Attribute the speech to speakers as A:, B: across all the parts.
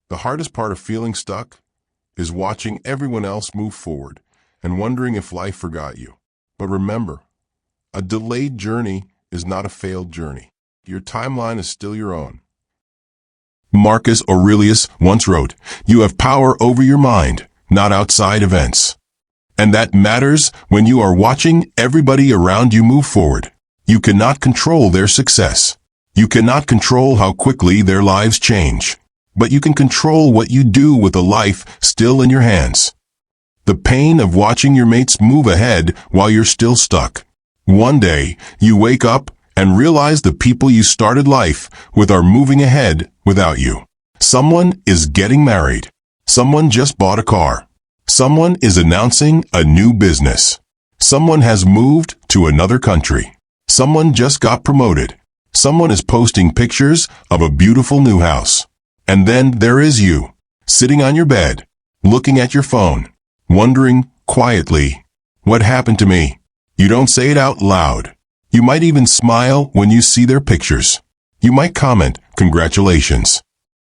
A: The hardest part of feeling stuck is watching everyone else move forward and wondering if life forgot you. But remember, a delayed journey is not a failed journey. Your timeline is still your own. Marcus Aurelius once wrote, "You have power over your mind, not outside events." And that matters when you are watching everybody around you move forward. You cannot control their success. You cannot control how quickly their lives change. But you can control what you do with a life still in your hands. The pain of watching your mates move ahead while you're still stuck. One day, you wake up and realize the people you started life with are moving ahead without you. Someone is getting married. Someone just bought a car. Someone is announcing a new business. Someone has moved to another country. Someone just got promoted. Someone is posting pictures of a beautiful new house. And then there is you, sitting on your bed, looking at your phone, wondering quietly, what happened to me? You don't say it out loud. You might even smile when you see their pictures. You might comment, "Congratulations."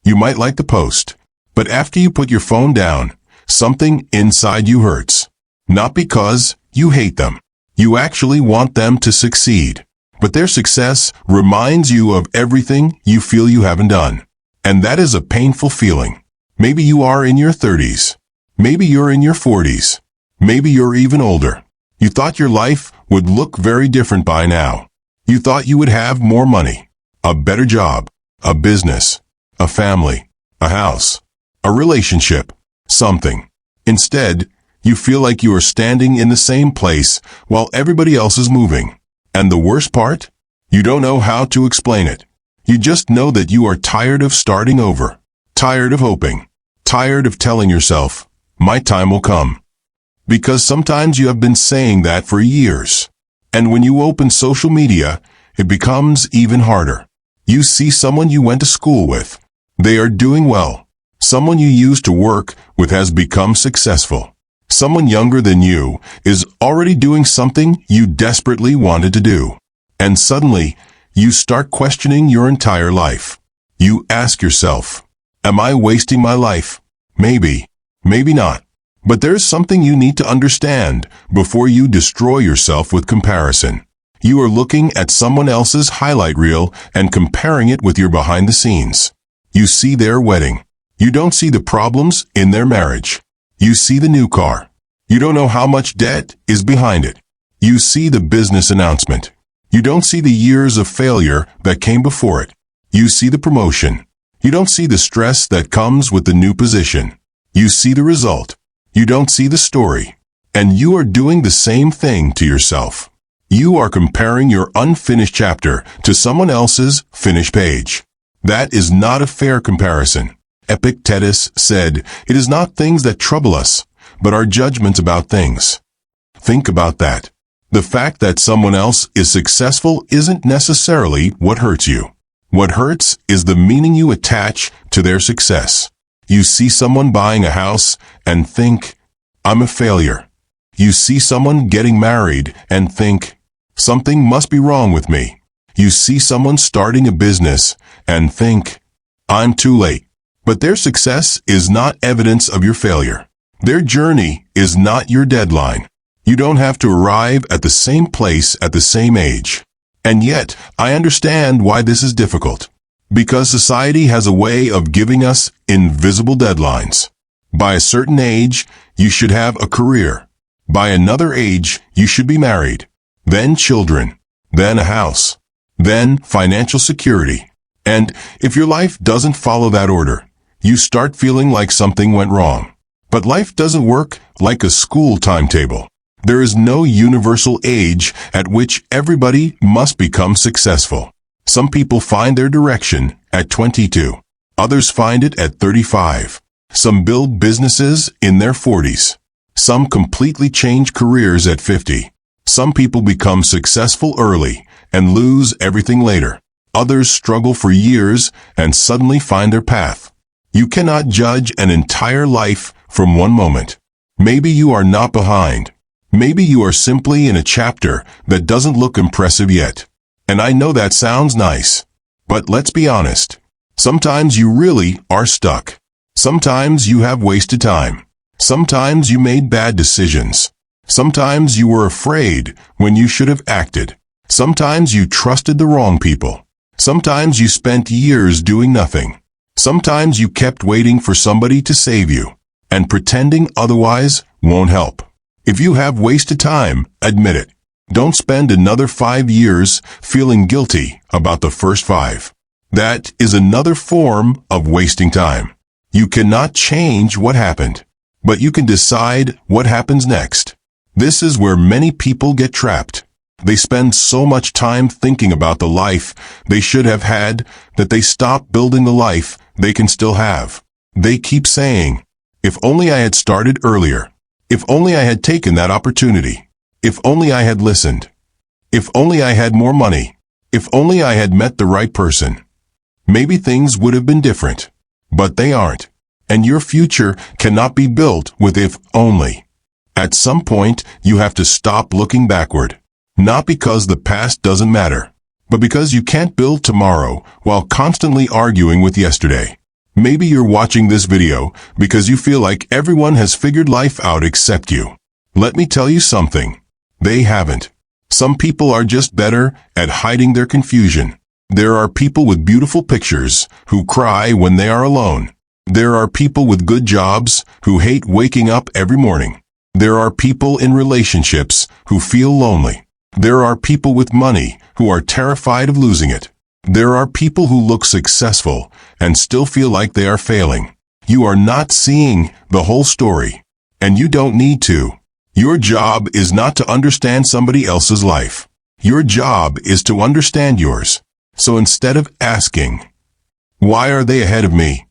A: You might like the post. But after you put your phone down, something inside you hurts. Not because you hate them. You actually want them to succeed. But their success reminds you of everything you feel you haven't done. And that is a painful feeling. Maybe you are in your 30s. Maybe you're in your 40s. Maybe you're even older. You thought your life would look very different by now. You thought you would have more money, a better job, a business, a family, a house, a relationship, something. Instead, you feel like you are standing in the same place while everybody else is moving. And the worst part? You don't know how to explain it. You just know that you are tired of starting over, tired of hoping, tired of telling yourself, "My time will come." Because sometimes you have been saying that for years. And when you open social media, it becomes even harder. You see someone you went to school with. They are doing well. Someone you used to work with has become successful. Someone younger than you is already doing something you desperately wanted to do. And suddenly, you start questioning your entire life. You ask yourself, am I wasting my life? Maybe, maybe not. But there's something you need to understand before you destroy yourself with comparison. You are looking at someone else's highlight reel and comparing it with your behind the scenes. You see their wedding. You don't see the problems in their marriage. You see the new car. You don't know how much debt is behind it. You see the business announcement. You don't see the years of failure that came before it. You see the promotion. You don't see the stress that comes with the new position. You see the result. You don't see the story. And you are doing the same thing to yourself. You are comparing your unfinished chapter to someone else's finished page. That is not a fair comparison. Epictetus said, "It is not things that trouble us, but our judgments about things." Think about that. The fact that someone else is successful isn't necessarily what hurts you. What hurts is the meaning you attach to their success. You see someone buying a house and think, "I'm a failure." You see someone getting married and think, "Something must be wrong with me." You see someone starting a business and think, "I'm too late." But their success is not evidence of your failure. Their journey is not your deadline. You don't have to arrive at the same place at the same age. And yet, I understand why this is difficult. Because society has a way of giving us invisible deadlines. By a certain age, you should have a career. By another age, you should be married. Then children. Then a house. Then financial security. And if your life doesn't follow that order, you start feeling like something went wrong. But life doesn't work like a school timetable. There is no universal age at which everybody must become successful. Some people find their direction at 22. Others find it at 35. Some build businesses in their 40s. Some completely change careers at 50. Some people become successful early and lose everything later. Others struggle for years and suddenly find their path. You cannot judge an entire life from one moment. Maybe you are not behind. Maybe you are simply in a chapter that doesn't look impressive yet. And I know that sounds nice. But let's be honest. Sometimes you really are stuck. Sometimes you have wasted time. Sometimes you made bad decisions. Sometimes you were afraid when you should have acted. Sometimes you trusted the wrong people. Sometimes you spent years doing nothing. Sometimes you kept waiting for somebody to save you, and pretending otherwise won't help. If you have wasted time, admit it. Don't spend another 5 years feeling guilty about the first 5. That is another form of wasting time. You cannot change what happened, but you can decide what happens next. This is where many people get trapped. They spend so much time thinking about the life they should have had that they stop building the life they can still have. They keep saying, if only I had started earlier. If only I had taken that opportunity. If only I had listened. If only I had more money. If only I had met the right person. Maybe things would have been different. But they aren't. And your future cannot be built with if only. At some point, you have to stop looking backward. Not because the past doesn't matter, but because you can't build tomorrow while constantly arguing with yesterday. Maybe you're watching this video because you feel like everyone has figured life out except you. Let me tell you something. They haven't. Some people are just better at hiding their confusion. There are people with beautiful pictures who cry when they are alone. There are people with good jobs who hate waking up every morning. There are people in relationships who feel lonely. There are people with money who are terrified of losing it. There are people who look successful and still feel like they are failing. You are not seeing the whole story, and you don't need to. Your job is not to understand somebody else's life. Your job is to understand yours. So instead of asking, why are they ahead of me?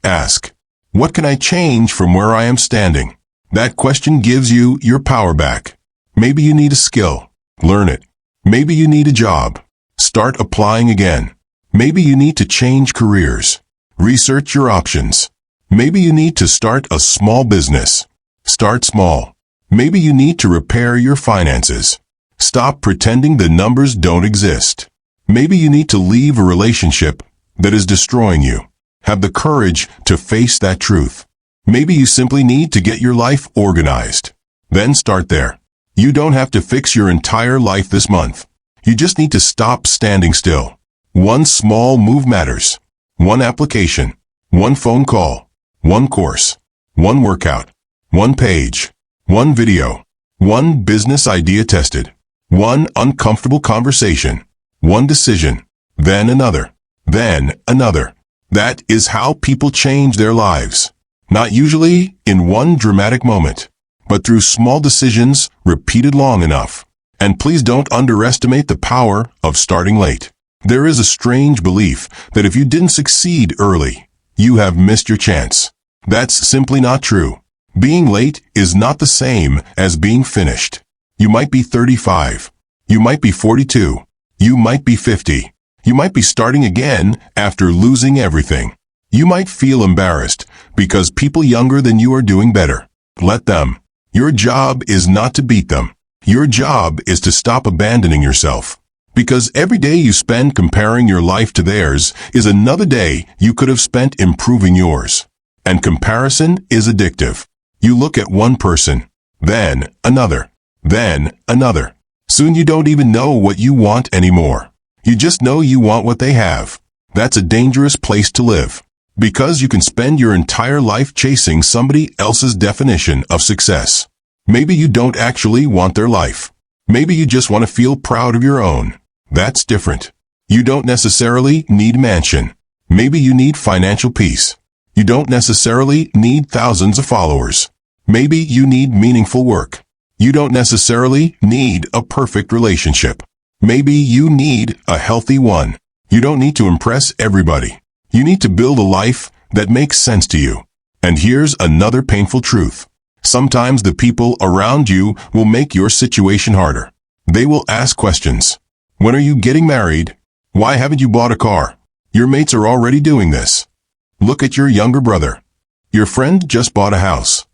A: Ask, what can I change from where I am standing? That question gives you your power back. Maybe you need a skill. Learn it. Maybe you need a job. Start applying again. Maybe you need to change careers. Research your options. Maybe you need to start a small business. Start small. Maybe you need to repair your finances. Stop pretending the numbers don't exist. Maybe you need to leave a relationship that is destroying you. Have the courage to face that truth. Maybe you simply need to get your life organized. Then start there. You don't have to fix your entire life this month. You just need to stop standing still. One small move matters. One application. One phone call. One course. One workout. One page. One video. One business idea tested. One uncomfortable conversation. One decision. Then another. Then another. That is how people change their lives. Not usually in one dramatic moment, but through small decisions repeated long enough. And please don't underestimate the power of starting late. There is a strange belief that if you didn't succeed early, you have missed your chance. That's simply not true. Being late is not the same as being finished. You might be 35. You might be 42. You might be 50. You might be starting again after losing everything. You might feel embarrassed because people younger than you are doing better. Let them. Your job is not to beat them. Your job is to stop abandoning yourself. Because every day you spend comparing your life to theirs is another day you could have spent improving yours. And comparison is addictive. You look at one person, then another, then another. Soon you don't even know what you want anymore. You just know you want what they have. That's a dangerous place to live. Because you can spend your entire life chasing somebody else's definition of success. Maybe you don't actually want their life. Maybe you just want to feel proud of your own. That's different. You don't necessarily need a mansion. Maybe you need financial peace. You don't necessarily need thousands of followers. Maybe you need meaningful work. You don't necessarily need a perfect relationship. Maybe you need a healthy one. You don't need to impress everybody. You need to build a life that makes sense to you. And here's another painful truth. Sometimes the people around you will make your situation harder. They will ask questions. When are you getting married? Why haven't you bought a car? Your mates are already doing this. Look at your younger brother. Your friend just bought a house.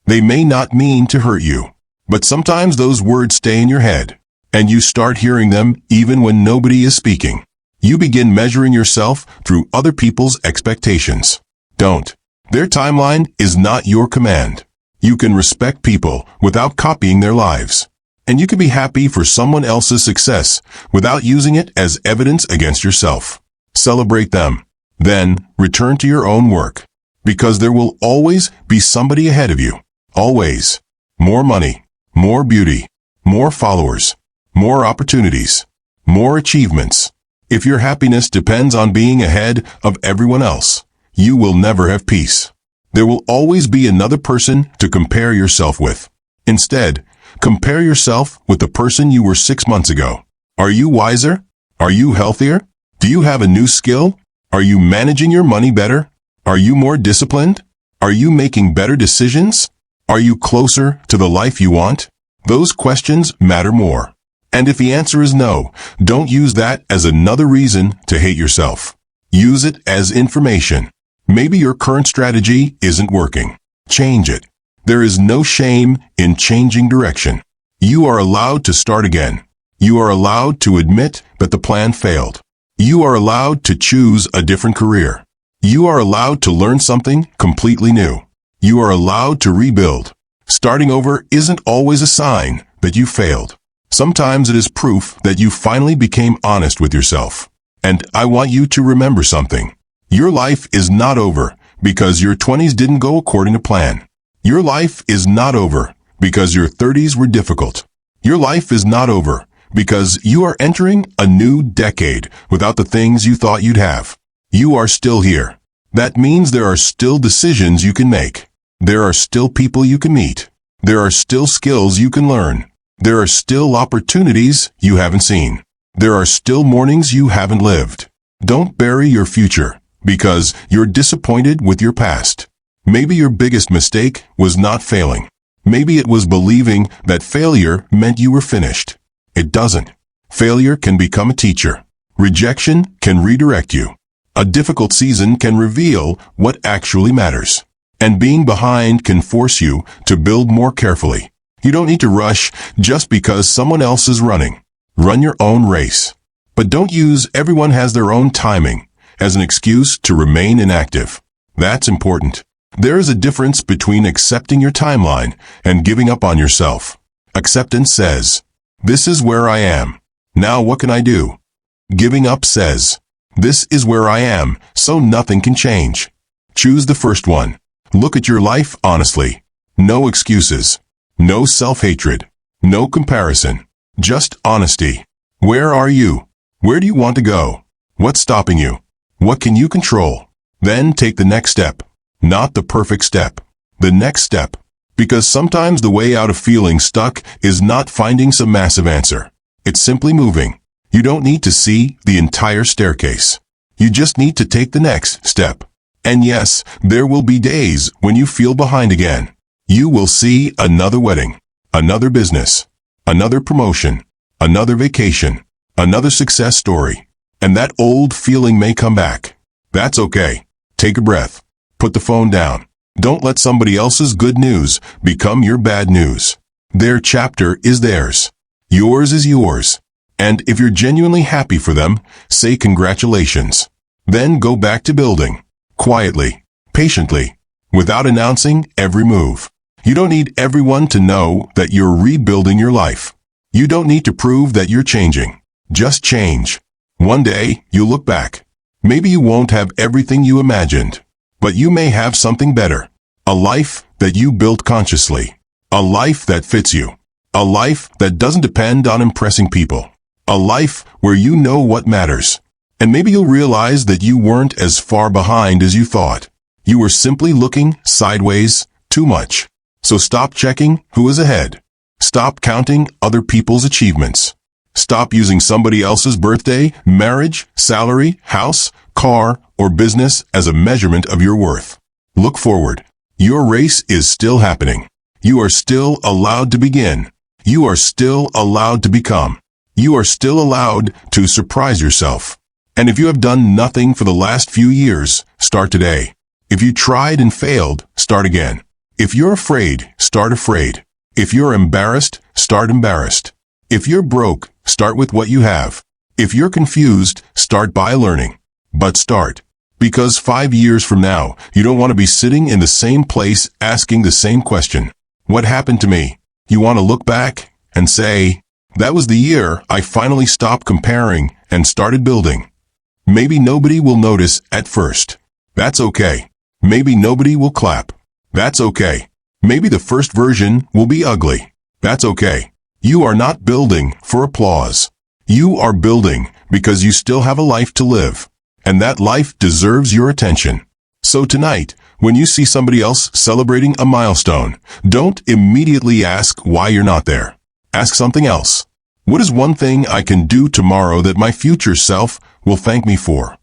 A: They may not mean to hurt you, but sometimes those words stay in your head, and you start hearing them even when nobody is speaking. You begin measuring yourself through other people's expectations. Don't. Their timeline is not your command. You can respect people without copying their lives. And you can be happy for someone else's success without using it as evidence against yourself. Celebrate them. Then return to your own work. Because there will always be somebody ahead of you. Always. More money, more beauty, more followers, more opportunities, more achievements. If your happiness depends on being ahead of everyone else, you will never have peace. There will always be another person to compare yourself with. Instead, compare yourself with the person you were 6 months ago. Are you wiser? Are you healthier? Do you have a new skill? Are you managing your money better? Are you more disciplined? Are you making better decisions? Are you closer to the life you want? Those questions matter more. And if the answer is no, don't use that as another reason to hate yourself. Use it as information. Maybe your current strategy isn't working. Change it. There is no shame in changing direction. You are allowed to start again. You are allowed to admit that the plan failed. You are allowed to choose a different career. You are allowed to learn something completely new. You are allowed to rebuild. Starting over isn't always a sign that you failed. Sometimes it is proof that you finally became honest with yourself. And I want you to remember something. Your life is not over because your 20s didn't go according to plan. Your life is not over because your 30s were difficult. Your life is not over because you are entering a new decade without the things you thought you'd have. You are still here. That means there are still decisions you can make. There are still people you can meet. There are still skills you can learn. There are still opportunities you haven't seen. There are still mornings you haven't lived. Don't bury your future because you're disappointed with your past. Maybe your biggest mistake was not failing. Maybe it was believing that failure meant you were finished. It doesn't. Failure can become a teacher. Rejection can redirect you. A difficult season can reveal what actually matters. And being behind can force you to build more carefully. You don't need to rush just because someone else is running. Run your own race. But don't use everyone has their own timing as an excuse to remain inactive. That's important. There is a difference between accepting your timeline and giving up on yourself. Acceptance says, "This is where I am. Now what can I do?" Giving up says, "This is where I am, so nothing can change." Choose the first one. Look at your life honestly. No excuses. No self-hatred. No comparison. Just honesty. Where are you? Where do you want to go? What's stopping you? What can you control? Then take the next step. Not the perfect step. The next step. Because sometimes the way out of feeling stuck is not finding some massive answer. It's simply moving. You don't need to see the entire staircase. You just need to take the next step. And yes, there will be days when you feel behind again. You will see another wedding, another business, another promotion, another vacation, another success story. And that old feeling may come back. That's okay. Take a breath. Put the phone down. Don't let somebody else's good news become your bad news. Their chapter is theirs. Yours is yours. And if you're genuinely happy for them, say congratulations. Then go back to building. Quietly, patiently, without announcing every move. You don't need everyone to know that you're rebuilding your life. You don't need to prove that you're changing. Just change. One day, you'll look back. Maybe you won't have everything you imagined, but you may have something better. A life that you built consciously. A life that fits you. A life that doesn't depend on impressing people. A life where you know what matters. And maybe you'll realize that you weren't as far behind as you thought. You were simply looking sideways too much. So stop checking who is ahead. Stop counting other people's achievements. Stop using somebody else's birthday, marriage, salary, house, car, or business as a measurement of your worth. Look forward. Your race is still happening. You are still allowed to begin. You are still allowed to become. You are still allowed to surprise yourself. And if you have done nothing for the last few years, start today. If you tried and failed, start again. If you're afraid, start afraid. If you're embarrassed, start embarrassed. If you're broke, start with what you have. If you're confused, start by learning. But start. Because 5 years from now, you don't want to be sitting in the same place asking the same question. What happened to me? You want to look back and say, that was the year I finally stopped comparing and started building. Maybe nobody will notice at first. That's okay. Maybe nobody will clap. That's okay. Maybe the first version will be ugly. That's okay. You are not building for applause. You are building because you still have a life to live. And that life deserves your attention. So tonight, when you see somebody else celebrating a milestone, don't immediately ask why you're not there. Ask something else. What is one thing I can do tomorrow that my future self will thank me for?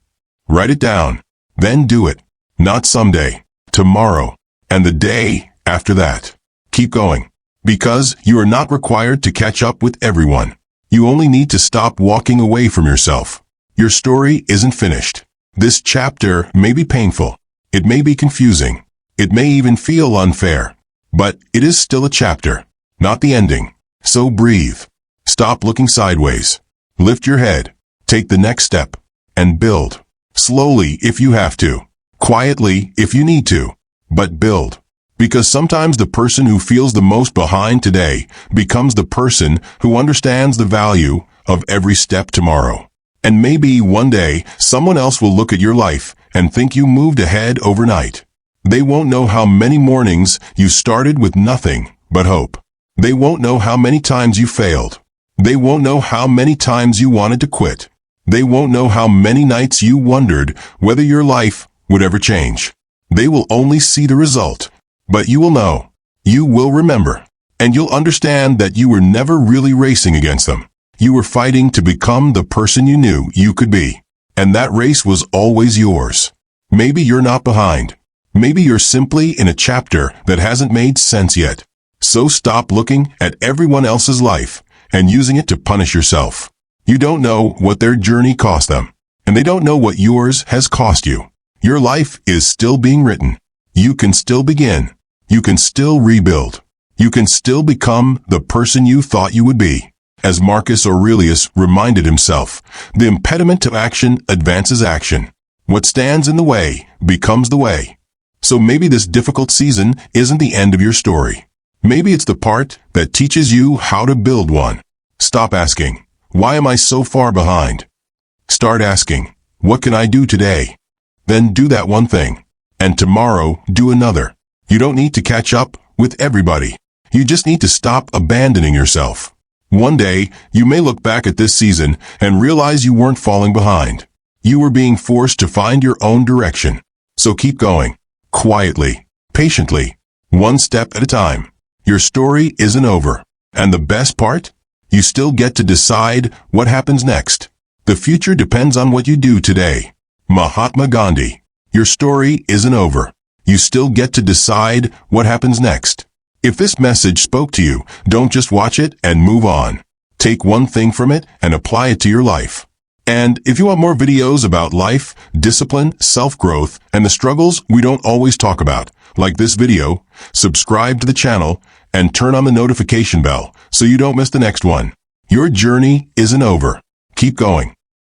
A: Write it down. Then do it. Not someday, tomorrow, and the day after that. Keep going. Because you are not required to catch up with everyone. You only need to stop walking away from yourself. Your story isn't finished. This chapter may be painful. It may be confusing. It may even feel unfair. But it is still a chapter, not the ending. So breathe. Stop looking sideways. Lift your head. Take the next step. And build. Slowly if you have to. Quietly if you need to. But build. Because sometimes the person who feels the most behind today becomes the person who understands the value of every step tomorrow. And maybe one day, someone else will look at your life and think you moved ahead overnight. They won't know how many mornings you started with nothing but hope. They won't know how many times you failed. They won't know how many times you wanted to quit. They won't know how many nights you wondered whether your life would ever change. They will only see the result. But you will know. You will remember. And you'll understand that you were never really racing against them. You were fighting to become the person you knew you could be. And that race was always yours. Maybe you're not behind. Maybe you're simply in a chapter that hasn't made sense yet. So stop looking at everyone else's life and using it to punish yourself. You don't know what their journey cost them. And they don't know what yours has cost you. Your life is still being written. You can still begin. You can still rebuild. You can still become the person you thought you would be. As Marcus Aurelius reminded himself, the impediment to action advances action. What stands in the way becomes the way. So maybe this difficult season isn't the end of your story. Maybe it's the part that teaches you how to build one. Stop asking, why am I so far behind? Start asking, what can I do today? Then do that one thing. And tomorrow, do another. You don't need to catch up with everybody. You just need to stop abandoning yourself. One day, you may look back at this season and realize you weren't falling behind. You were being forced to find your own direction. So keep going. Quietly. Patiently. One step at a time. Your story isn't over. And the best part? You still get to decide what happens next. The future depends on what you do today. Mahatma Gandhi. Your story isn't over. You still get to decide what happens next. If this message spoke to you, don't just watch it and move on. Take one thing from it and apply it to your life. And if you want more videos about life, discipline, self-growth, and the struggles we don't always talk about, like this video, subscribe to the channel and turn on the notification bell so you don't miss the next one. Your journey isn't over. Keep going.